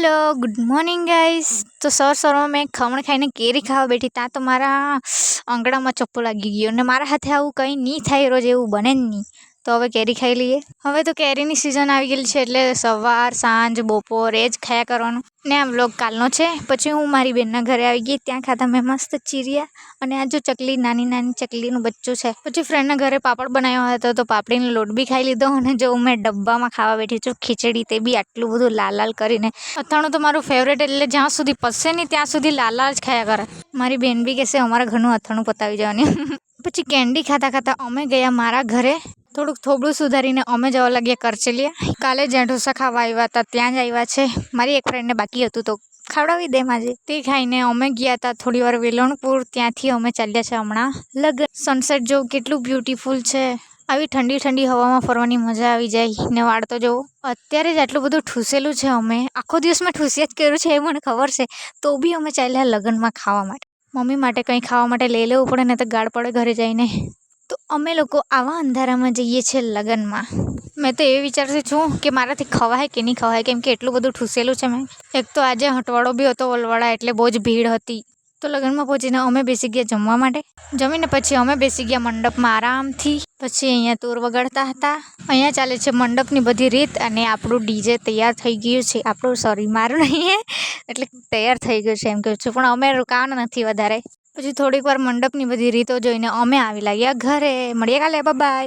Hello good morning guys. તો સવારમાં મેં ખમણ ખાઈને કેરી ખાવા બેઠી ત્યાં તો મારા આંગળામાં ચપ્પુ લાગી ગયો અને મારા હાથે આવું કંઈ નહીં થાય, રોજ એવું બને જ નહીં. તો હવે કેરી ખાઈ લઈએ. હવે તો કેરીની સિઝન આવી ગયેલી છે એટલે સવાર સાંજ બપોર એ જ ખાયા કરવાનું. ને આ વ્લોગ કાલનો છે. પછી હું મારી બેનના ઘરે આવી ગઈ, ત્યાં ખાધા મેં મસ્ત ચીરિયા અને આ જો ચકલી, નાની નાની ચકલીનું બચ્ચું છે. પછી ફ્રેન્ડના ઘરે પાપડ બનાવ્યો હતો તો પાપડીનો લોટ બી ખાઈ લીધો અને જો મેં ડબ્બામાં ખાવા બેઠી છું ખીચડી, તે બી આટલું બધું લાલ લાલ કરીને. અથાણું તો મારું ફેવરેટ, એટલે જ્યાં સુધી પચશે નહીં ત્યાં સુધી લાલ લાલ જ ખાયા કરે. મારી બેન બી કહેશે અમારા ઘરનું અથાણું પતાવી જવાની. પછી કેન્ડી ખાતા ખાતા અમે ગયા મારા ઘરે. થોડુંક થોબડું સુધારીને અમે જવા લાગ્યા કરચલિયા. કાલે જ્યાં ઢોસા ખાવા આવ્યા હતા ત્યાં જ આવ્યા છે. મારી એક ફ્રેન્ડને બાકી હતું તો ખવડાવી દે માજે. તે ખાઈને અમે ગયા હતા થોડી વાર વેલણપુર. ત્યાંથી અમે ચાલ્યા છે હમણાં લગન. સનસેટ જો કેટલું બ્યુટીફુલ છે. આવી ઠંડી ઠંડી હવામાં ફરવાની મજા આવી જાય. ને વાળ તો જુઓ, અત્યારે જ આટલું બધું ઠૂસેલું છે. અમે આખો દિવસ મેં ઠૂસિયા જ કર્યું છે એ મને ખબર છે, તો બી અમે ચાલ્યા લગ્નમાં ખાવા માટે. મમ્મી માટે કંઈ ખાવા માટે લઈ લેવું પડે ને તો ગાળ પડે ઘરે જઈને. તો અમે લોકો આવા અંધારામાં જઈએ છીએ લગ્નમાં. મેં તો એ વિચારતી છું કે મારાથી ખવાય કે નહીં ખવાય, કેમ કે એટલું બધું ઠૂસેલું છે મેં. એક તો આજે હટવાડો બી હતો વલવાડા, એટલે બહુ જ ભીડ હતી. તો લગ્નમાં પહોંચીને અમે બેસી ગયા જમવા માટે. જમીને પછી અમે બેસી ગયા મંડપમાં આરામથી. પછી અહીંયા તૂર વગાડતા હતા. અહીંયા ચાલે છે મંડપની બધી રીત અને આપણું ડીજે તૈયાર થઈ ગયું છે. આપણું સોરી મારું નહીં, એટલે તૈયાર થઈ ગયું છે એમ કહું છું, પણ અમે રોકાવાના નથી વધારે. પછી થોડીક વાર મંડપની બધી રીતો જોઈને અમે આવી લાગ્યા ઘરે. મળીએ કાલે, બાય.